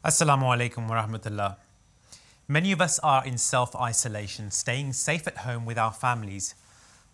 Assalamu alaikum wa rahmatullah. Many of us are in self-isolation, staying safe at home with our families.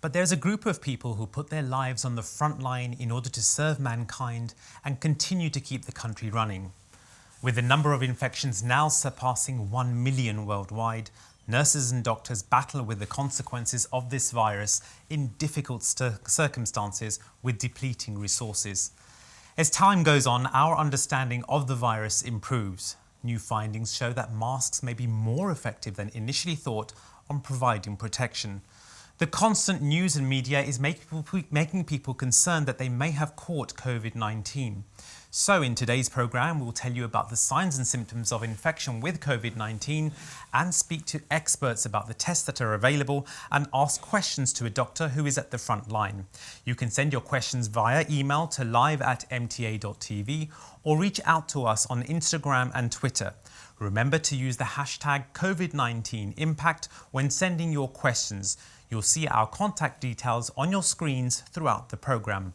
But there's a group of people who put their lives on the front line in order to serve mankind and continue to keep the country running. With the number of infections now surpassing 1 million worldwide, nurses and doctors battle with the consequences of this virus in difficult circumstances with depleting resources. As time goes on, our understanding of the virus improves. New findings show that masks may be more effective than initially thought on providing protection. The constant news and media is making people concerned that they may have caught COVID-19. So in today's programme, we'll tell you about the signs and symptoms of infection with COVID-19 and speak to experts about the tests that are available and ask questions to a doctor who is at the front line. You can send your questions via email to live@mta.tv or reach out to us on Instagram and Twitter. Remember to use the hashtag COVID-19Impact when sending your questions. You'll see our contact details on your screens throughout the programme.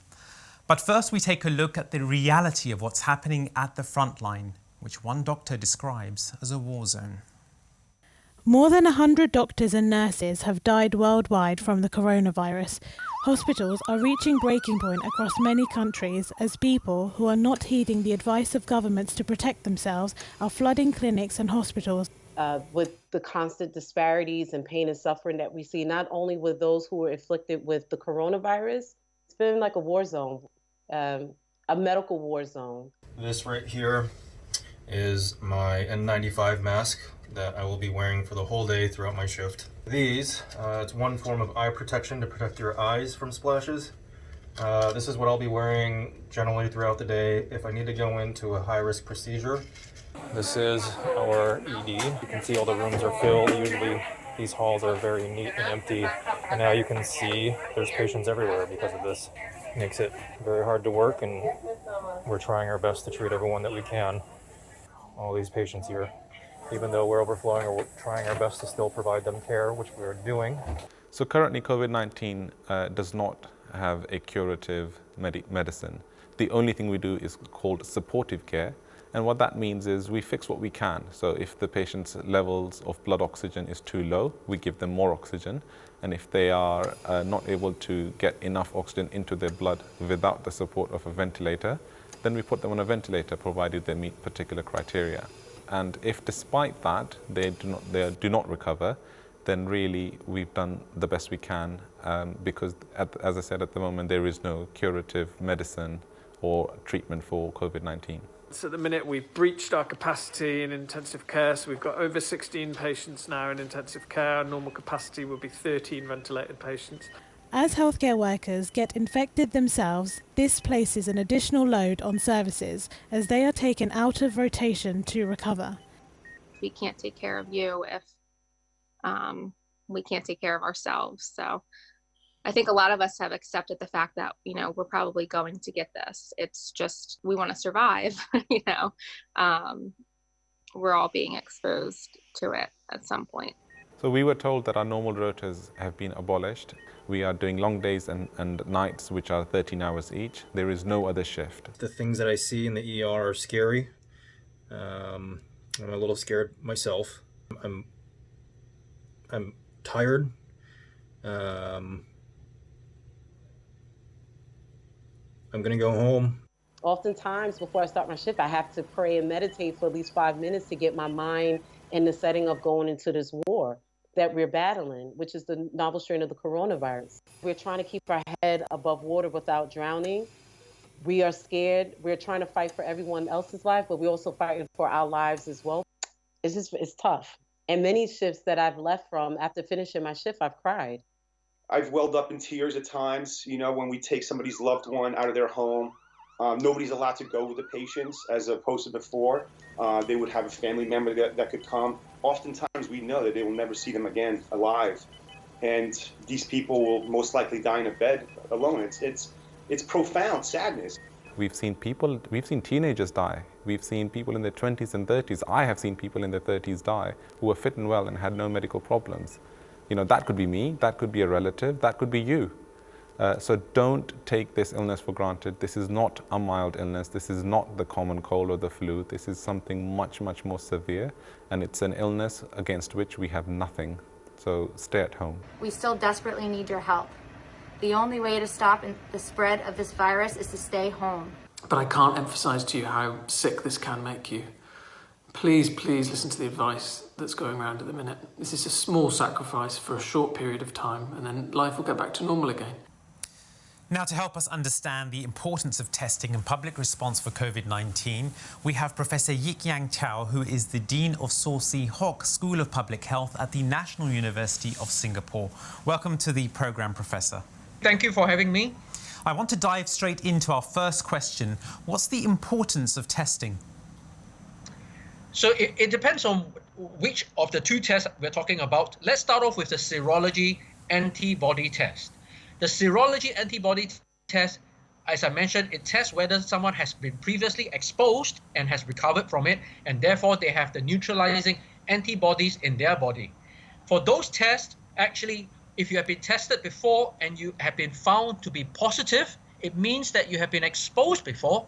But first we take a look at the reality of what's happening at the front line, which one doctor describes as a war zone. More than 100 doctors and nurses have died worldwide from the coronavirus. Hospitals are reaching breaking point across many countries as people who are not heeding the advice of governments to protect themselves are flooding clinics and hospitals. With the constant disparities and pain and suffering that we see, not only with those who are afflicted with the coronavirus, it's been like a war zone, a medical war zone. This right here is my N95 mask that I will be wearing for the whole day throughout my shift. These, it's one form of eye protection to protect your eyes from splashes. This is what I'll be wearing generally throughout the day if I need to go into a high-risk procedure. This is our ED. You can see all the rooms are filled. Usually these halls are very neat and empty. And now you can see there's patients everywhere because of this. It makes it very hard to work, and we're trying our best to treat everyone that we can. All these patients here, even though we're overflowing, we're trying our best to still provide them care, which we're doing. So currently COVID-19 does not have a curative medicine. The only thing we do is called supportive care. And what that means is we fix what we can. So if the patient's levels of blood oxygen is too low, we give them more oxygen. And if they are not able to get enough oxygen into their blood without the support of a ventilator, then we put them on a ventilator, provided they meet particular criteria. And if despite that they do not recover, then really we've done the best we can because, as I said, at the moment there is no curative medicine or treatment for COVID-19. So at the minute we've breached our capacity in intensive care, so we've got over 16 patients now in intensive care. Our normal capacity will be 13 ventilated patients. As healthcare workers get infected themselves, this places an additional load on services as they are taken out of rotation to recover. We can't take care of you if we can't take care of ourselves. So I think a lot of us have accepted the fact that, we're probably going to get this. It's just, we want to survive, we're all being exposed to it at some point. So we were told that our normal rotas have been abolished. We are doing long days and nights, which are 13 hours each. There is no other shift. The things that I see in the ER are scary. I'm a little scared myself. I'm tired. I'm gonna go home. Oftentimes, before I start my shift, I have to pray and meditate for at least 5 minutes to get my mind in the setting of going into this war that we're battling, which is the novel strain of the coronavirus. We're trying to keep our head above water without drowning. We are scared. We're trying to fight for everyone else's life, but we're also fighting for our lives as well. It's tough. And many shifts that I've left from, after finishing my shift, I've cried. I've welled up in tears at times, when we take somebody's loved one out of their home. Nobody's allowed to go with the patients as opposed to before. They would have a family member that could come. Oftentimes we know that they will never see them again alive. And these people will most likely die in a bed alone. It's profound sadness. We've seen teenagers die. We've seen people in their 20s and 30s. I have seen people in their 30s die who were fit and well and had no medical problems. That could be me, that could be a relative, that could be you. So don't take this illness for granted. This is not a mild illness. This is not the common cold or the flu. This is something much, much more severe, and it's an illness against which we have nothing. So stay at home. We still desperately need your help. The only way to stop the spread of this virus is to stay home. But I can't emphasize to you how sick this can make you. Please, please listen to the advice that's going around at the minute. This is a small sacrifice for a short period of time, and then life will get back to normal again. Now, to help us understand the importance of testing and public response for COVID-19, we have Professor Yik Yang Chow, who is the Dean of Saw See Hock School of Public Health at the National University of Singapore. Welcome to the programme, Professor. Thank you for having me. I want to dive straight into our first question. What's the importance of testing? So it depends on which of the two tests we're talking about. Let's start off with the serology antibody test. The serology antibody test, as I mentioned, it tests whether someone has been previously exposed and has recovered from it, and therefore they have the neutralizing antibodies in their body. For those tests, actually, if you have been tested before and you have been found to be positive, it means that you have been exposed before.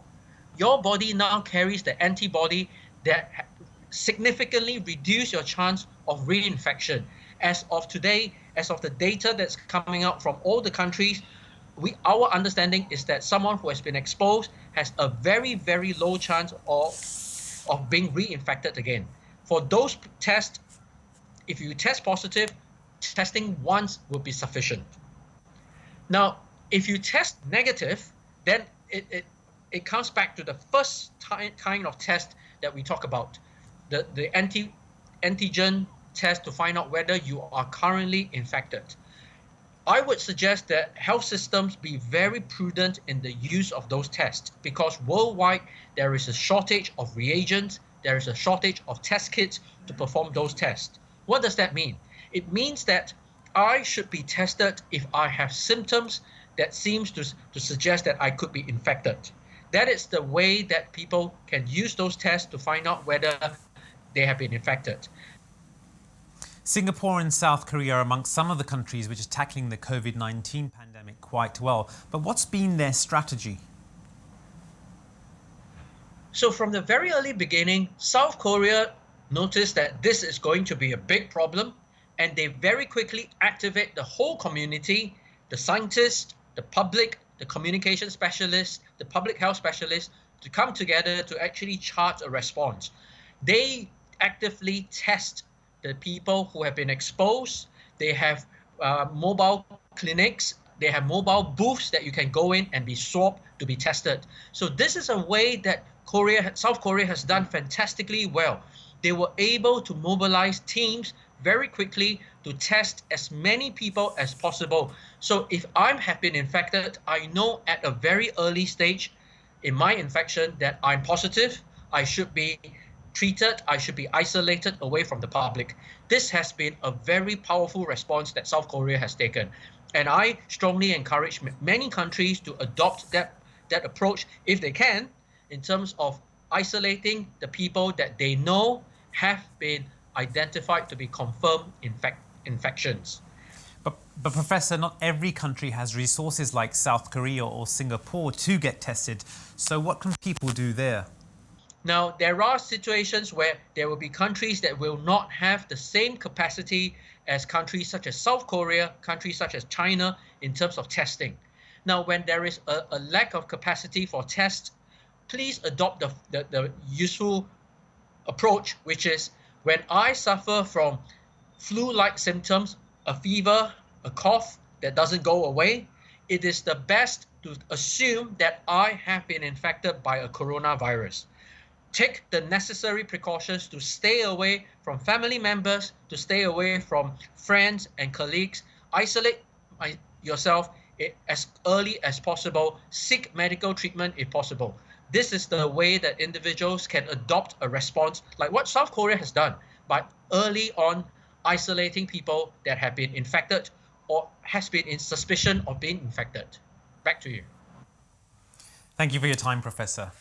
Your body now carries the antibody that significantly reduce your chance of reinfection. As of today, as of the data that's coming out from all the countries, our understanding is that someone who has been exposed has a very, very low chance of being reinfected again. For those tests, if you test positive, testing once will be sufficient. Now, if you test negative, then it comes back to the first kind of test that we talk about, the antigen test to find out whether you are currently infected. I would suggest that health systems be very prudent in the use of those tests, because worldwide there is a shortage of reagents, there is a shortage of test kits to perform those tests. What does that mean? It means that I should be tested if I have symptoms that seems to suggest that I could be infected. That is the way that people can use those tests to find out whether they have been infected. Singapore and South Korea are amongst some of the countries which are tackling the COVID-19 pandemic quite well. But what's been their strategy? So from the very early beginning, South Korea noticed that this is going to be a big problem, and they very quickly activate the whole community, the scientists, the public, the communication specialists, the public health specialists, to come together to actually chart a response. They actively test the people who have been exposed. They have mobile clinics. They have mobile booths that you can go in and be swabbed to be tested. So this is a way that South Korea has done fantastically well. They were able to mobilize teams very quickly to test as many people as possible. So if I have been infected, I know at a very early stage in my infection that I'm positive. I should be treated, I should be isolated away from the public. This has been a very powerful response that South Korea has taken. And I strongly encourage many countries to adopt that approach if they can, in terms of isolating the people that they know have been identified to be confirmed infections. But Professor, not every country has resources like South Korea or Singapore to get tested. So what can people do there? Now, there are situations where there will be countries that will not have the same capacity as countries such as South Korea, countries such as China, in terms of testing. Now, when there is a lack of capacity for tests, please adopt the useful approach, which is when I suffer from flu-like symptoms, a fever, a cough that doesn't go away, it is the best to assume that I have been infected by a coronavirus. Take the necessary precautions to stay away from family members, to stay away from friends and colleagues. Isolate yourself as early as possible. Seek medical treatment if possible. This is the way that individuals can adopt a response like what South Korea has done by early on isolating people that have been infected or has been in suspicion of being infected. Back to you. Thank you for your time, Professor.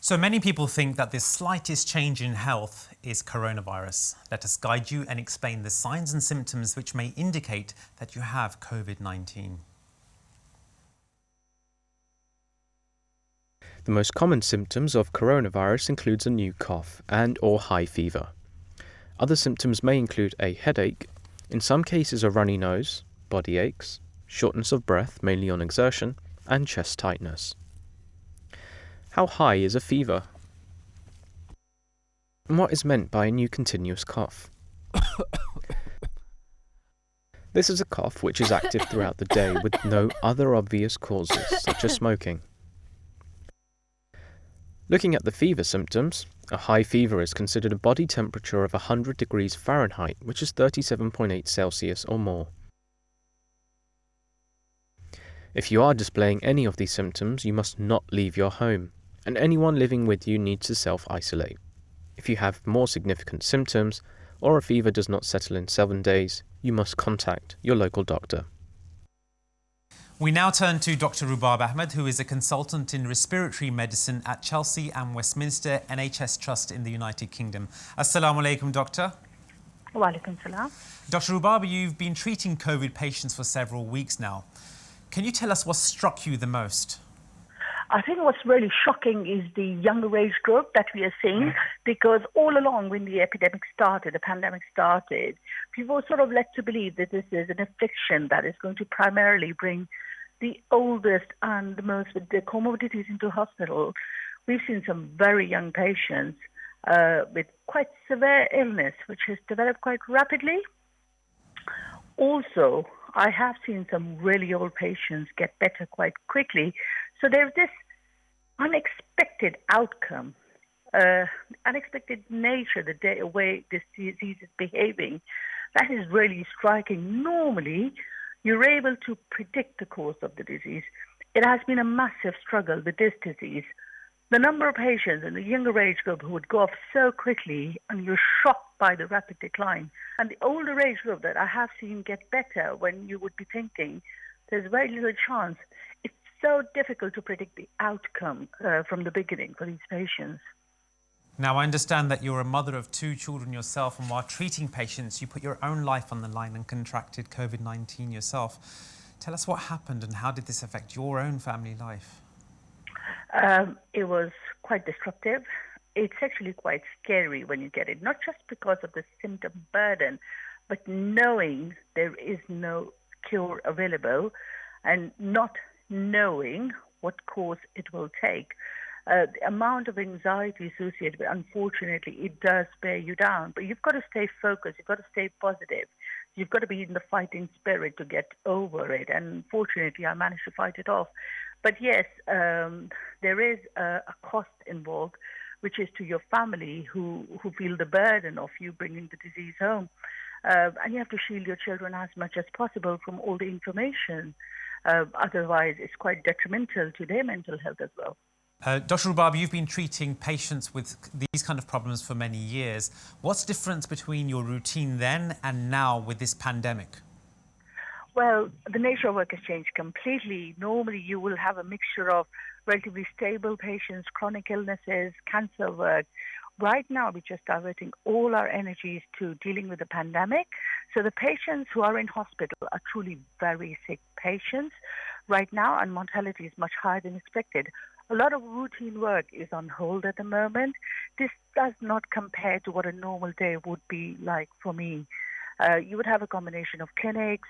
So many people think that the slightest change in health is coronavirus. Let us guide you and explain the signs and symptoms which may indicate that you have COVID-19. The most common symptoms of coronavirus includes a new cough and/or high fever. Other symptoms may include a headache, in some cases a runny nose, body aches, shortness of breath mainly on exertion, and chest tightness. How high is a fever? And what is meant by a new continuous cough? This is a cough which is active throughout the day with no other obvious causes, such as smoking. Looking at the fever symptoms, a high fever is considered a body temperature of 100 degrees Fahrenheit, which is 37.8 Celsius or more. If you are displaying any of these symptoms, you must not leave your home, and anyone living with you needs to self-isolate. If you have more significant symptoms, or a fever does not settle in 7 days, you must contact your local doctor. We now turn to Dr. Rubab Ahmed, who is a consultant in respiratory medicine at Chelsea and Westminster NHS Trust in the United Kingdom. Assalamu alaikum, doctor. Wa alaikum salam. Dr. Rubab, you've been treating COVID patients for several weeks now. Can you tell us what struck you the most? I think what's really shocking is the younger age group that we are seeing, because all along when the epidemic started, the pandemic started, people were sort of led to believe that this is an affliction that is going to primarily bring the oldest and the most with the comorbidities into hospital. We've seen some very young patients with quite severe illness, which has developed quite rapidly. Also, I have seen some really old patients get better quite quickly. So there's this unexpected outcome, unexpected nature, the way this disease is behaving, that is really striking. Normally, you're able to predict the course of the disease. It has been a massive struggle with this disease. The number of patients in the younger age group who would go off so quickly, and you're shocked by the rapid decline. And the older age group that I have seen get better, when you would be thinking there's very little chance. It's so difficult to predict the outcome from the beginning for these patients. Now, I understand that you're a mother of 2 children yourself, and while treating patients, you put your own life on the line and contracted COVID-19 yourself. Tell us what happened and how did this affect your own family life? It was quite disruptive. It's actually quite scary when you get it, not just because of the symptom burden, but knowing there is no cure available and not knowing what course it will take. The amount of anxiety associated with, unfortunately, it does bear you down. But you've got to stay focused. You've got to stay positive. You've got to be in the fighting spirit to get over it. And fortunately, I managed to fight it off. But yes, there is a cost involved, which is to your family who feel the burden of you bringing the disease home. And you have to shield your children as much as possible from all the information. Otherwise, it's quite detrimental to their mental health as well. Dr. Rubab, you've been treating patients with these kind of problems for many years. What's the difference between your routine then and now with this pandemic? Well, the nature of work has changed completely. Normally, you will have a mixture of relatively stable patients, chronic illnesses, cancer work. Right now, we're just diverting all our energies to dealing with the pandemic. So the patients who are in hospital are truly very sick patients right now, and mortality is much higher than expected. A lot of routine work is on hold at the moment. This does not compare to what a normal day would be like for me. You would have a combination of clinics,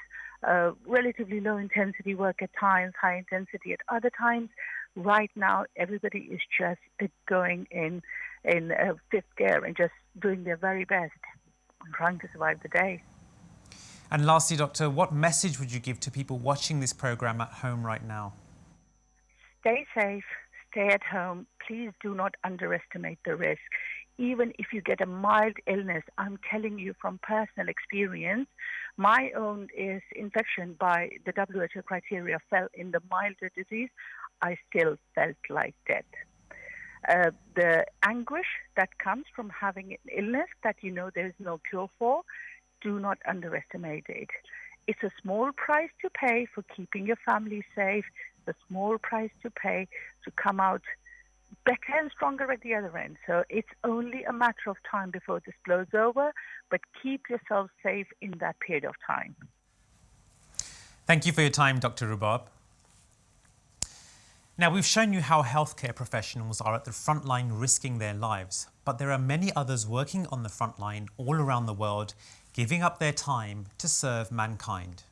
relatively low intensity work at times, high intensity at other times. Right now, everybody is just going in fifth gear and just doing their very best and trying to survive the day. And lastly, Doctor, what message would you give to people watching this program at home right now? Stay safe, stay at home. Please do not underestimate the risk. Even if you get a mild illness, I'm telling you from personal experience, my own is infection by the WHO criteria fell in the milder disease. I still felt like death. The anguish that comes from having an illness that you know there is no cure for, do not underestimate it. It's a small price to pay for keeping your family safe, a small price to pay to come out better and stronger at the other end. So it's only a matter of time before this blows over, but keep yourself safe in that period of time. Thank you for your time, Dr. Rubab. Now, we've shown you how healthcare professionals are at the front line risking their lives, but there are many others working on the front line all around the world, giving up their time to serve mankind.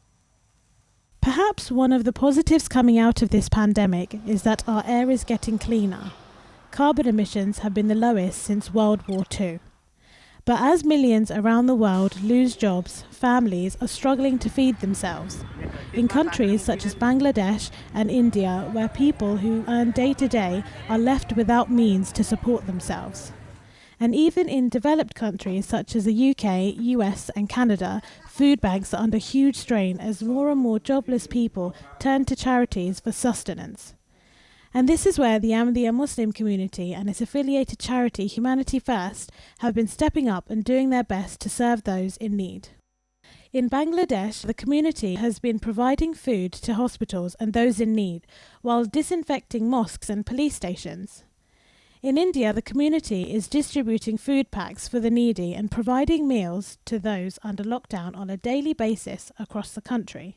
Perhaps one of the positives coming out of this pandemic is that our air is getting cleaner. Carbon emissions have been the lowest since World War II. But as millions around the world lose jobs, families are struggling to feed themselves. In countries such as Bangladesh and India, where people who earn day to day are left without means to support themselves. And even in developed countries such as the UK, US and Canada, food banks are under huge strain as more and more jobless people turn to charities for sustenance. And this is where the Ahmadiyya Muslim community and its affiliated charity Humanity First have been stepping up and doing their best to serve those in need. In Bangladesh, the community has been providing food to hospitals and those in need, while disinfecting mosques and police stations. In India, the community is distributing food packs for the needy and providing meals to those under lockdown on a daily basis across the country.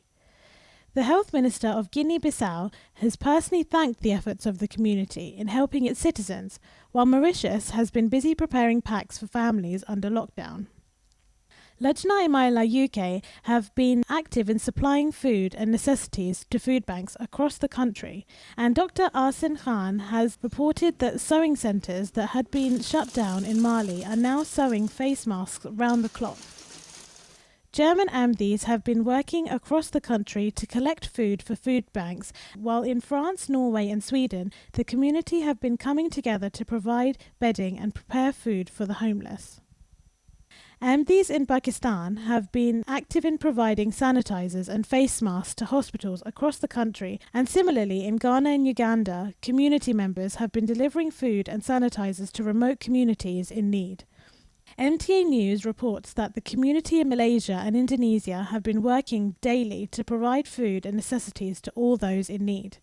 The Health Minister of Guinea-Bissau has personally thanked the efforts of the community in helping its citizens, while Mauritius has been busy preparing packs for families under lockdown. Lajna Imaila UK have been active in supplying food and necessities to food banks across the country, and Dr. Arsen Khan has reported that sewing centres that had been shut down in Mali are now sewing face masks round the clock. German Ahmadis have been working across the country to collect food for food banks, while in France, Norway and Sweden, the community have been coming together to provide bedding and prepare food for the homeless. Ahmadis in Pakistan have been active in providing sanitizers and face masks to hospitals across the country, and similarly in Ghana and Uganda, community members have been delivering food and sanitizers to remote communities in need. MTA News reports that the community in Malaysia and Indonesia have been working daily to provide food and necessities to all those in need.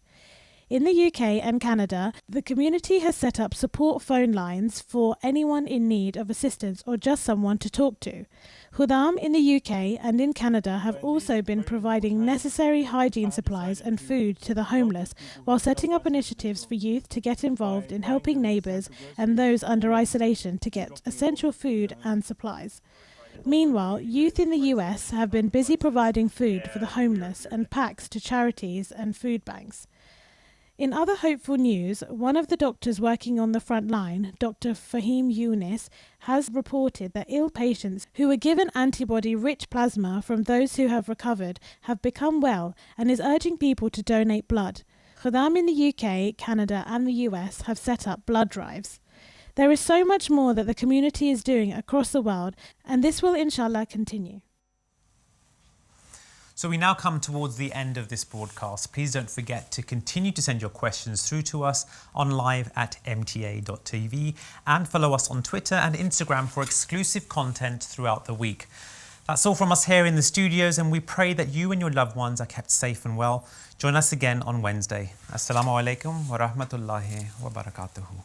In the UK and Canada, the community has set up support phone lines for anyone in need of assistance or just someone to talk to. Huzoor in the UK and in Canada have also been providing necessary hygiene supplies and food to the homeless, while setting up initiatives for youth to get involved in helping neighbours and those under isolation to get essential food and supplies. Meanwhile, youth in the US have been busy providing food for the homeless and packs to charities and food banks. In other hopeful news, one of the doctors working on the front line, Dr. Fahim Younis, has reported that ill patients who were given antibody-rich plasma from those who have recovered have become well and is urging people to donate blood. Huzoor in the UK, Canada and the US have set up blood drives. There is so much more that the community is doing across the world, and this will inshallah continue. So we now come towards the end of this broadcast. Please don't forget to continue to send your questions through to us on live@mta.tv and follow us on Twitter and Instagram for exclusive content throughout the week. That's all from us here in the studios, and we pray that you and your loved ones are kept safe and well. Join us again on Wednesday. Assalamu alaikum wa rahmatullahi wa barakatuhu.